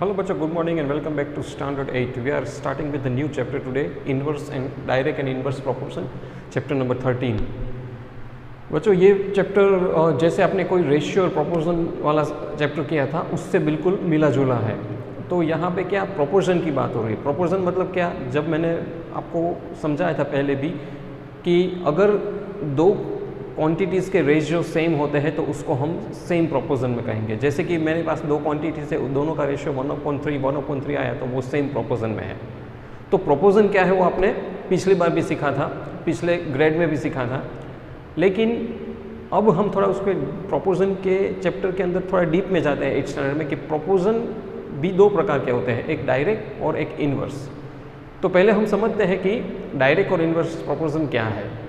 Hello बच्चों, good morning and welcome back to Standard 8. We are starting with the new chapter today, Inverse and Direct and Inverse Proportion, chapter number 13. बच्चों ये chapter जैसे आपने कोई ratio और proportion वाला chapter किया था उससे बिल्कुल मिला जुला है। तो यहाँ पे क्या प्रोपोर्शन की बात हो रही है। प्रोपोर्शन मतलब क्या, जब मैंने आपको समझाया था पहले भी कि अगर दो क्वांटिटीज़ के रेशियो सेम होते हैं तो उसको हम सेम प्रोपोर्शन में कहेंगे। जैसे कि मेरे पास दो क्वांटिटी से दोनों का रेशियो 1/3 आया तो वो सेम प्रोपोर्शन में है। तो प्रोपोर्शन क्या है वो आपने पिछली बार भी सीखा था, पिछले ग्रेड में भी सीखा था। लेकिन अब हम थोड़ा उसके प्रोपोर्शन के चैप्टर के अंदर थोड़ा डीप में जाते हैं 8th स्टैंडर्ड में कि प्रोपोर्शन भी दो प्रकार के होते हैं, एक डायरेक्ट और एक इन्वर्स। तो पहले हम समझते हैं कि डायरेक्ट और इन्वर्स प्रोपोर्शन क्या है।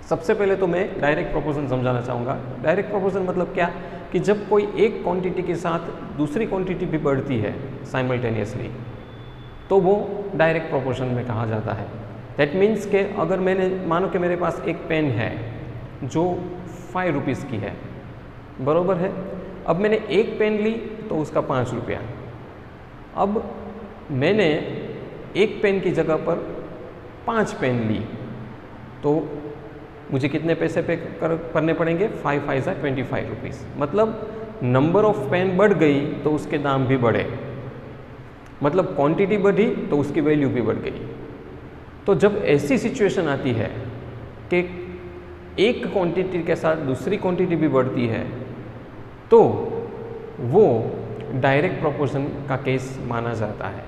सबसे पहले तो मैं डायरेक्ट प्रोपोर्शन समझाना चाहूँगा। डायरेक्ट प्रोपोर्शन मतलब क्या कि जब कोई एक क्वांटिटी के साथ दूसरी क्वांटिटी भी बढ़ती है साइमल्टेनियसली तो वो डायरेक्ट प्रोपोर्शन में कहा जाता है। दैट मीन्स के अगर मैंने मानो कि मेरे पास एक पेन है जो 5 रुपीज़ की है, बरोबर है। अब मैंने एक पेन ली तो उसका 5 रुपया। अब मैंने एक पेन की जगह पर 5 पेन ली तो मुझे कितने पैसे पे करने पड़ेंगे? 5 5 25 रुपीज़। मतलब नंबर ऑफ पेन बढ़ गई तो उसके दाम भी बढ़े, मतलब क्वांटिटी बढ़ी तो उसकी वैल्यू भी बढ़ गई। तो जब ऐसी सिचुएशन आती है कि एक क्वांटिटी के साथ दूसरी क्वांटिटी भी बढ़ती है तो वो डायरेक्ट प्रोपोर्शन का केस माना जाता है।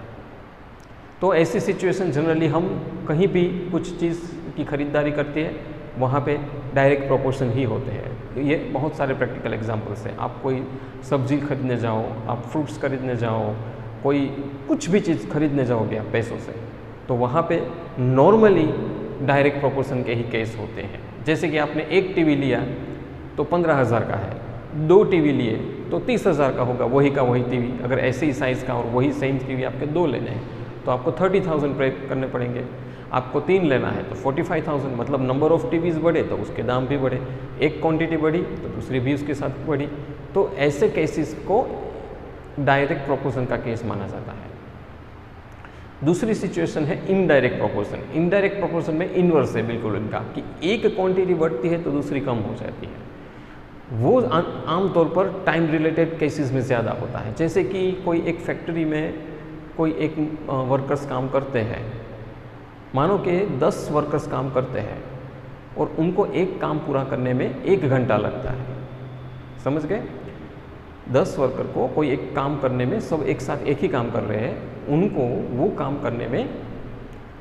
तो ऐसी सिचुएशन जनरली हम कहीं भी कुछ चीज़ की खरीदारी करते हैं वहाँ पे डायरेक्ट प्रोपोर्शन ही होते हैं। ये बहुत सारे प्रैक्टिकल एग्जांपल्स हैं। आप कोई सब्जी खरीदने जाओ, आप फ्रूट्स खरीदने जाओ, कोई कुछ भी चीज़ खरीदने जाओगे आप पैसों से, तो वहाँ पे नॉर्मली डायरेक्ट प्रोपोर्शन के ही केस होते हैं। जैसे कि आपने एक टीवी लिया तो 15,000 का है, 2 टीवी लिए तो 30,000 का होगा, वही का वही टीवी। अगर ऐसे ही साइज़ का और वही सेम टीवी आपके 2 लेने हैं तो आपको 30,000 पे करने पड़ेंगे। आपको 3 लेना है तो 45,000। मतलब नंबर ऑफ़ टीवीज़ बढ़े तो उसके दाम भी बढ़े, एक क्वांटिटी बढ़ी तो दूसरी भी उसके साथ बढ़ी। तो ऐसे केसेस को डायरेक्ट प्रोपोर्शन का केस माना जाता है। दूसरी सिचुएशन है इनडायरेक्ट प्रोपोर्शन। इनडायरेक्ट प्रोपोर्शन में इन्वर्स है बिल्कुल इनका, कि एक क्वांटिटी बढ़ती है तो दूसरी कम हो जाती है। वो आमतौर पर टाइम रिलेटेड केसेस में ज़्यादा होता है। जैसे कि कोई एक फैक्ट्री में कोई एक वर्कर्स काम करते हैं, मानो कि 10 वर्कर्स काम करते हैं और उनको एक काम पूरा करने में 1 घंटा लगता है। समझ गए? 10 वर्कर को कोई एक काम करने में, सब एक साथ एक ही काम कर रहे हैं, उनको वो काम करने में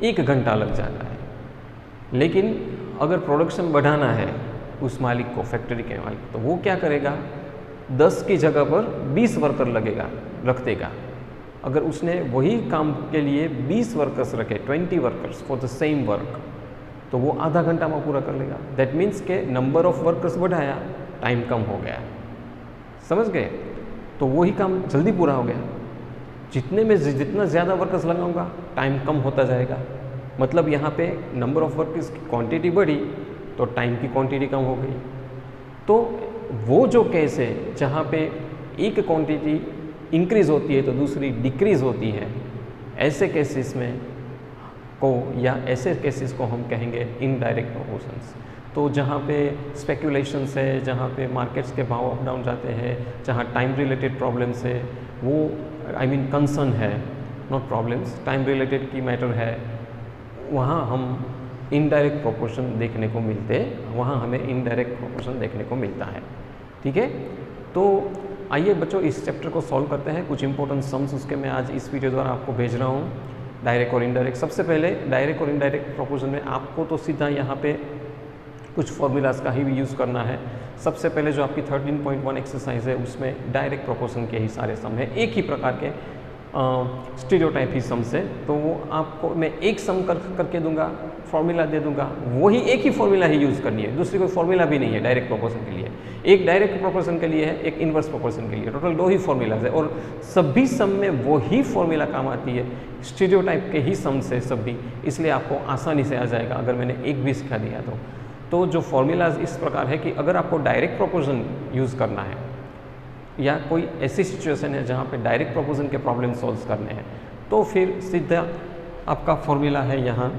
1 घंटा लग जाता है। लेकिन अगर प्रोडक्शन बढ़ाना है उस मालिक को, फैक्ट्री के मालिक, तो वो क्या करेगा? 10 की जगह पर 20 वर्कर रख देगा। अगर उसने वही काम के लिए 20 वर्कर्स रखे, 20 workers for the same work, तो वो आधा घंटा में पूरा कर लेगा। दैट मीन्स के नंबर ऑफ वर्कर्स बढ़ाया, टाइम कम हो गया। समझ गए? तो वही काम जल्दी पूरा हो गया। जितना ज़्यादा वर्कर्स लगाऊंगा टाइम कम होता जाएगा। मतलब यहाँ पे नंबर ऑफ वर्कर्स की क्वांटिटी बढ़ी तो टाइम की क्वांटिटी कम हो गई। तो वो जो केस है जहाँ पे एक क्वांटिटी इंक्रीज़ होती है तो दूसरी डिक्रीज़ होती है, ऐसे केसेस में को या ऐसे केसेस को हम कहेंगे इनडायरेक्ट प्रोपोर्शंस। तो जहाँ पे स्पेकुलेशंस है, जहाँ पे मार्केट्स के भाव अप डाउन जाते हैं, जहाँ टाइम रिलेटेड प्रॉब्लम्स है, वो कंसर्न है, नॉट प्रॉब्लम्स, टाइम रिलेटेड की मैटर है, वहाँ हम इनडायरेक्ट प्रोपोर्शन देखने को मिलते हैं, वहाँ हमें इनडायरेक्ट प्रोपोर्शन देखने को मिलता है। ठीक है? तो आइए बच्चों इस चैप्टर को सॉल्व करते हैं। कुछ इंपॉर्टेंट सम्स उसके मैं आज इस वीडियो द्वारा आपको भेज रहा हूँ, डायरेक्ट और इनडायरेक्ट। सबसे पहले डायरेक्ट और इनडायरेक्ट प्रोपोर्शन में आपको तो सीधा यहाँ पे कुछ फॉर्मूलाज का ही यूज़ करना है। सबसे पहले जो आपकी 13.1 एक्सरसाइज है उसमें डायरेक्ट प्रोपोर्शन के ही सारे सम है, एक ही प्रकार के स्टीरियोटाइप ही सम से। तो वो आपको मैं एक सम करके दूंगा, फॉर्मूला दे दूंगा, वही एक ही फॉर्मूला ही यूज़ करनी है, दूसरी कोई फॉर्मूला भी नहीं है डायरेक्ट प्रोपोर्शन के लिए। एक डायरेक्ट प्रोपोर्शन के लिए है, एक इन्वर्स प्रोपोर्शन के लिए। टोटल 2 ही फॉर्मूलाज है और सभी सम में वही फॉर्मूला काम आती है, स्टीरियोटाइप के ही सम से सब भी, इसलिए आपको आसानी से आ जाएगा अगर मैंने एक भी सिखा दिया तो जो फॉर्मूलाज इस प्रकार है कि अगर आपको डायरेक्ट प्रोपोर्शन यूज़ करना है या कोई ऐसी सिचुएशन है जहाँ पे डायरेक्ट प्रोपोर्शन के प्रॉब्लम सॉल्व करने हैं, तो फिर सीधा आपका फॉर्मूला है, यहाँ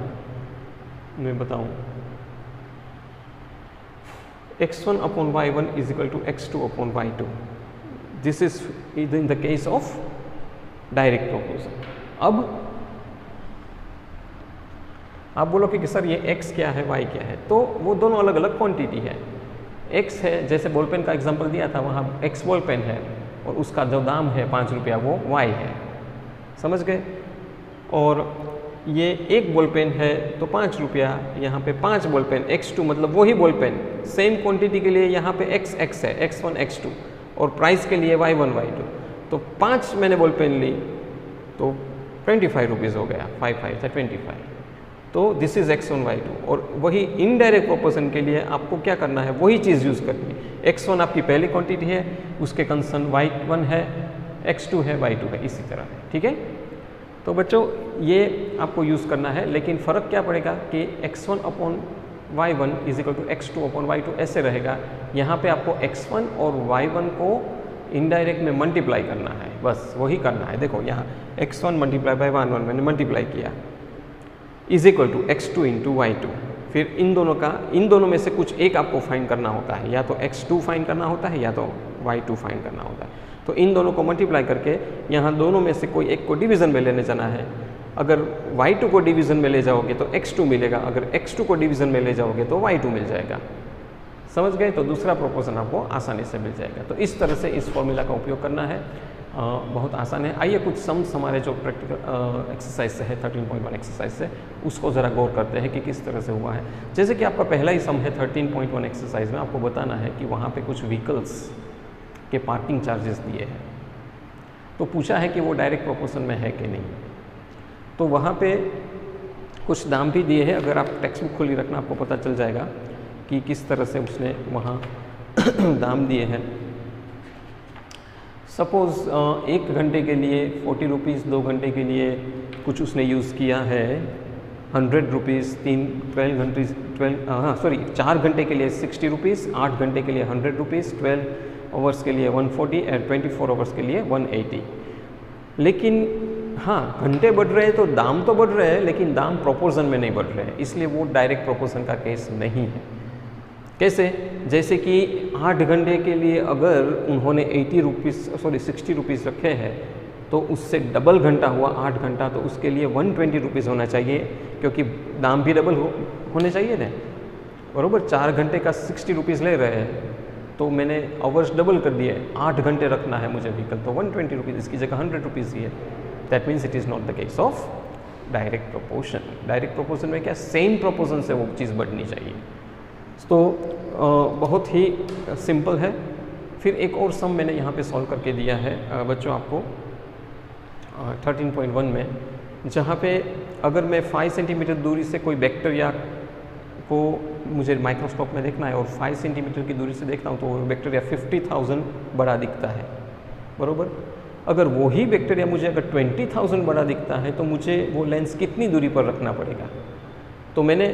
मैं बताऊँ, x1 upon y1 is equal to x2 upon y2. This is in the case of direct proportion. अब आप बोलो कि सर ये x क्या है, y क्या है, तो वो दोनों अलग अलग क्वांटिटी है. x है, जैसे बॉल पेन का एग्जांपल दिया था, वहाँ x बॉल पेन है और उसका जो दाम है 5 रुपया वो y है, समझ गए. और ये एक बॉल पेन है तो 5 रुपया, यहाँ पे 5 बॉल पेन, x2 मतलब वही बॉल पेन, सेम क्वांटिटी के लिए यहाँ पे x है, x1 x2, और प्राइस के लिए y1 y2. तो 5 मैंने बॉल पेन ली तो 25 रुपीज़ हो गया, 5 5 से 25. तो दिस इज़ x1 y2. और वही इनडायरेक्ट प्रोपोर्शन के लिए आपको क्या करना है, वही चीज़ यूज़ करनी है. x1 आपकी पहली क्वांटिटी है, उसके कंसर्न y1 है, x2 है, y2 है, इसी तरह है. ठीक है. तो बच्चों ये आपको यूज़ करना है, लेकिन फ़र्क क्या पड़ेगा कि x1 upon y1 is equal to x2 upon y2 ऐसे रहेगा. यहाँ पे आपको x1 और y1 को इनडायरेक्ट में मल्टीप्लाई करना है, बस वही करना है. देखो यहाँ x1 मल्टीप्लाई बाई 1 मैंने मल्टीप्लाई किया is equal to x2 into y2. फिर इन दोनों में से कुछ एक आपको फाइंड करना होता है, या तो x2 फाइंड करना होता है या तो y2 फाइंड करना होता है. तो इन दोनों को मल्टीप्लाई करके यहाँ दोनों में से कोई एक को डिवीज़न में लेने जाना है. अगर y2 को डिवीज़न में ले जाओगे तो x2 मिलेगा, अगर x2 को डिवीज़न में ले जाओगे तो y2 मिल जाएगा. समझ गए. तो दूसरा प्रोपोर्शन आपको आसानी से मिल जाएगा. तो इस तरह से इस फॉर्मूला का उपयोग करना है, बहुत आसान है. आइए कुछ सम्स हमारे जो प्रैक्टिकल एक्सरसाइज से है, 13.1 एक्सरसाइज से, उसको ज़रा गौर करते हैं कि किस तरह से हुआ है. जैसे कि आपका पहला ही सम है 13.1 एक्सरसाइज में, आपको बताना है कि वहाँ पे कुछ व्हीकल्स के पार्किंग चार्जेस दिए हैं. तो पूछा है कि वो डायरेक्ट प्रोपोर्शन में है कि नहीं. तो वहाँ पे कुछ दाम भी दिए हैं. अगर आप टेक्स्ट बुक खुली रखना, आपको पता चल जाएगा कि किस तरह से उसने वहाँ दाम दिए हैं. सपोज़ 1 घंटे के लिए 40 रुपीज़, 2 घंटे के लिए कुछ उसने यूज़ किया है 100 रुपीज़, 4 घंटे के लिए 60 रुपीज़, 8 घंटे के लिए 100 रुपीज़, 12 आवर्स के लिए 140 और 24 आवर्स के लिए 180. लेकिन हाँ, घंटे बढ़ रहे हैं तो दाम तो बढ़ रहे हैं, लेकिन दाम प्रोपोर्शन में नहीं बढ़ रहे हैं, इसलिए वो डायरेक्ट प्रोपोर्शन का केस नहीं है. कैसे? जैसे कि 8 घंटे के लिए अगर उन्होंने 60 रुपीज़ रखे हैं, तो उससे डबल घंटा हुआ 8 घंटा, तो उसके लिए 120 रुपीज़ होना चाहिए, क्योंकि दाम भी डबल होने चाहिए ना, बरोबर. 4 घंटे का 60 रुपीज़ ले रहे हैं, तो मैंने आवर्स डबल कर दिए, 8 घंटे रखना है मुझे व्हीकल, तो 120 रुपीज़, इसकी जगह 100 रुपीज़ ही है. That means it is not the case of direct proportion. Direct proportion में क्या, सेम प्रोपोर्शन से वो चीज़ बढ़नी चाहिए. तो बहुत ही सिंपल है. फिर एक और सम मैंने यहाँ पे सॉल्व करके दिया है बच्चों आपको 13.1 में, जहाँ पे अगर मैं 5 सेंटीमीटर दूरी से कोई बैक्टीरिया को मुझे माइक्रोस्कोप में देखना है और 5 सेंटीमीटर की दूरी से देखता हूँ, तो वो बैक्टीरिया 50,000 बड़ा दिखता है, बरोबर. अगर वही बैक्टीरिया मुझे अगर 20,000 बड़ा दिखता है, तो मुझे वो लेंस कितनी दूरी पर रखना पड़ेगा. तो मैंने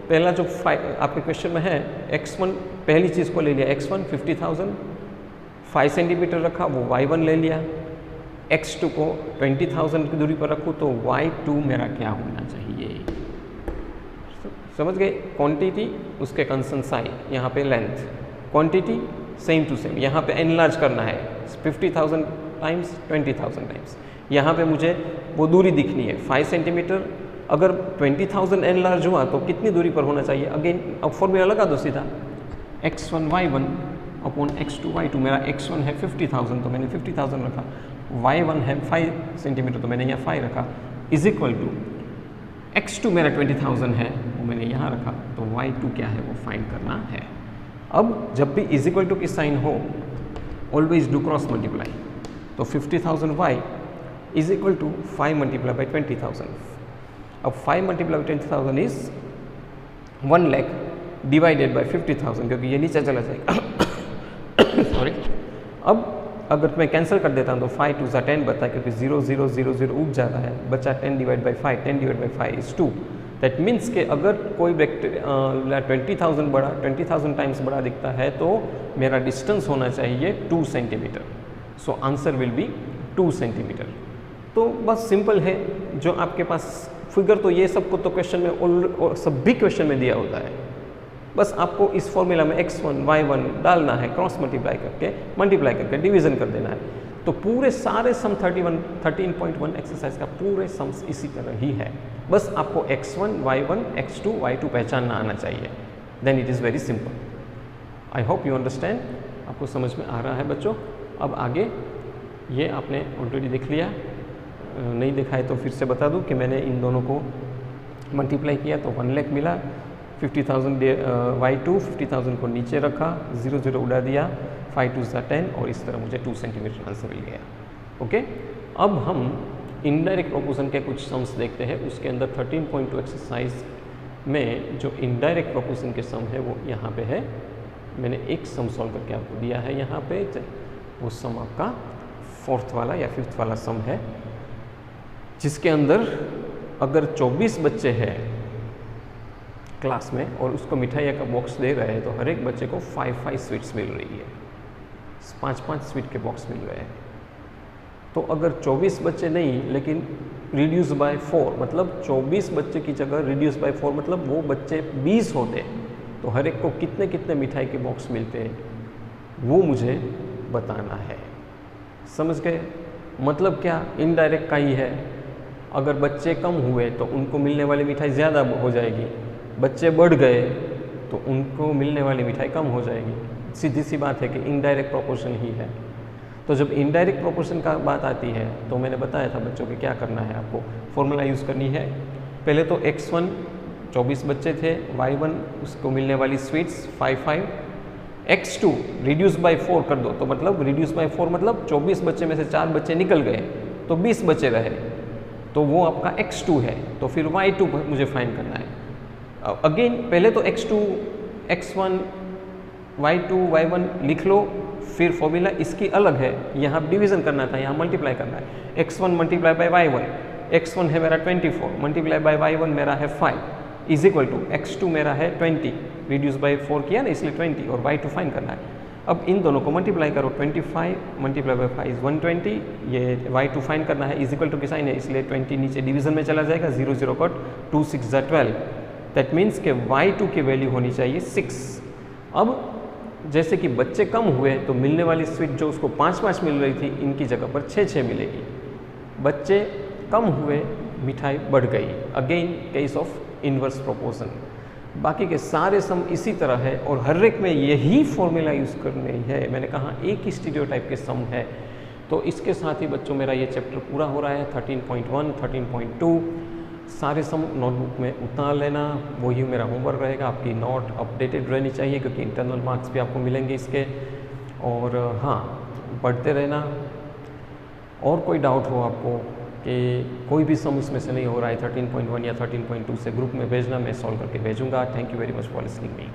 पहला जो आपके क्वेश्चन में है x1, पहली चीज़ को ले लिया, x1 50,000, 5 सेंटीमीटर रखा, वो y1 ले लिया. x2 को 20,000 की दूरी पर रखूँ, तो y2 मेरा क्या होना चाहिए. समझ गए. क्वांटिटी, उसके कंसर्न साइन, यहाँ पे length, quantity same to same. यहाँ पे एनलार्ज करना है 50,000 टाइम्स 20,000 टाइम्स. यहाँ पे मुझे वो दूरी दिखनी है 5 सेंटीमीटर. अगर 20,000 एनलार्ज हुआ तो कितनी दूरी पर होना चाहिए. अगेन अब फॉर्मूला लगा दो सीधा, x1 y1 upon x2 y2. मेरा x1 है 50,000, तो मैंने 50,000 रखा. y1 है 5 सेंटीमीटर, तो मैंने यहाँ 5 रखा, इज इक्वल टू x2 मेरा 20,000 है, वो मैंने यहाँ रखा. तो y2 क्या है वो फाइंड करना है. अब जब भी इज इक्वल टू की साइन हो, ऑलवेज डू क्रॉस मल्टीप्लाई. तो 50,000 y is equal to 5 multiply by 20,000. अब 5 multiply by 20,000 is 1 lakh divided by 50,000, क्योंकि ये नीचे चला जाएगा. सॉरी. अब अगर मैं कैंसिल कर देता हूँ तो 5 2 10 बता, क्योंकि 0 0 0 0 उग जाता है, बचा 10 divide by 5, 10 divide by 5 is 2. That means कि अगर कोई बैक्टीरिया 20,000 टाइम्स बड़ा दिखता है, तो मेरा डिस्टेंस होना चाहिए 2 centimetre. So answer will be 2 centimetre. तो बस सिंपल है, जो आपके पास फिगर तो ये सबको तो क्वेश्चन में और सभी क्वेश्चन में दिया होता है, बस आपको इस फॉर्मूला में x1 y1 डालना है, क्रॉस मल्टीप्लाई करके डिवीजन कर देना है। तो पूरे सारे सम 13.1 एक्सरसाइज का पूरे सम्स इसी तरह ही है, बस आपको x1 y1 x2 y2 पहचानना आना चाहिए, then it is very simple. I hope you understand, आपको समझ में आ रहा है बच्चों। अब आगे ये आपने ऑलरेडी देख लिया, नहीं देखा है तो फिर से बता दूं कि मैंने इन दोनों को मल्टीप्लाई किया तो 1 लाख मिला, 50,000 y2, 50,000 को नीचे रखा, 0 0 उड़ा दिया, 5 2 10 और इस तरह मुझे 2 सेंटीमीटर आंसर मिल गया। ओके, अब हम इनडायरेक्ट प्रोपोर्शन के कुछ सम्स देखते हैं। उसके अंदर 13.2 एक्सरसाइज में जो इनडायरेक्ट प्रोपोर्शन के सम है वो यहाँ पे है। मैंने एक सम सॉल्व करके आपको दिया है यहाँ पे, वो सम आपका 4th वाला या 5th वाला सम है, जिसके अंदर अगर 24 बच्चे हैं क्लास में और उसको मिठाई का बॉक्स दे रहे हैं तो हर एक बच्चे को 5 स्वीट्स मिल रही है, 5 स्वीट के बॉक्स मिल रहे हैं। तो अगर 24 बच्चे नहीं लेकिन रिड्यूस बाय 4, मतलब 24 बच्चे की जगह रिड्यूस बाय 4 मतलब वो बच्चे 20 होते, तो हर एक को कितने कितने मिठाई के बॉक्स मिलते हैं वो मुझे बताना है। समझ गए? मतलब क्या, इनडायरेक्ट का ही है। अगर बच्चे कम हुए तो उनको मिलने वाली मिठाई ज़्यादा हो जाएगी, बच्चे बढ़ गए तो उनको मिलने वाली मिठाई कम हो जाएगी। सीधी सी बात है कि इनडायरेक्ट प्रोपोर्शन ही है। तो जब इनडायरेक्ट प्रोपोर्शन का बात आती है तो मैंने बताया था बच्चों कि क्या करना है, आपको फॉर्मूला यूज़ करनी है। पहले तो x1 24 बच्चे थे, y1 उसको मिलने वाली स्वीट्स 5, x2 रिड्यूस बाय 4 कर दो, तो मतलब रिड्यूस बाय 4 मतलब 24 बच्चे में से 4 बच्चे निकल गए तो 20 बचे रहे, तो वो आपका x2 है। तो फिर y2 मुझे फाइंड करना है। अगेन पहले तो x2 x1 y2 y1 लिख लो, फिर फॉर्मूला इसकी अलग है, यहाँ डिवीज़न करना था, यहाँ मल्टीप्लाई करना है। x1 multiply by y1, x1 है मेरा 24 मल्टीप्लाई बाय y1 मेरा है 5 इज इक्वल टू x2 मेरा है 20, रिड्यूस बाय 4 किया ना इसलिए 20, और y2 फाइंड करना है। अब इन दोनों को मल्टीप्लाई करो, 25 मल्टीप्लाई बाय 5 इज 120, ये y2 फाइंड करना है, इज इक्वल टू की साइन है इसलिए 20 नीचे डिवीजन में चला जाएगा, 0 0 कट, 2 6 12, दैट मीन्स के y2 की वैल्यू होनी चाहिए 6। अब जैसे कि बच्चे कम हुए तो मिलने वाली स्वीट जो उसको 5 मिल रही थी, इनकी जगह पर 6 मिलेगी। बच्चे कम हुए, मिठाई बढ़ गई, again case of inverse proportion. बाकी के सारे सम इसी तरह है और हर एक में यही फॉर्मूला यूज़ करनी है। मैंने कहा एक ही स्टीरियोटाइप के सम है। तो इसके साथ ही बच्चों मेरा ये चैप्टर पूरा हो रहा है। 13.1 13.2 सारे सम नोटबुक में उतार लेना, वही मेरा होमवर्क रहेगा। आपकी नोट अपडेटेड रहनी चाहिए क्योंकि इंटरनल मार्क्स भी आपको मिलेंगे इसके। और हाँ, पढ़ते रहना। और कोई डाउट हो आपको कि कोई भी सम इसमें से नहीं हो रहा है 13.1 या 13.2 से, ग्रुप में भेजना, मैं सॉल्व करके भेजूंगा। Thank you very much for listening me.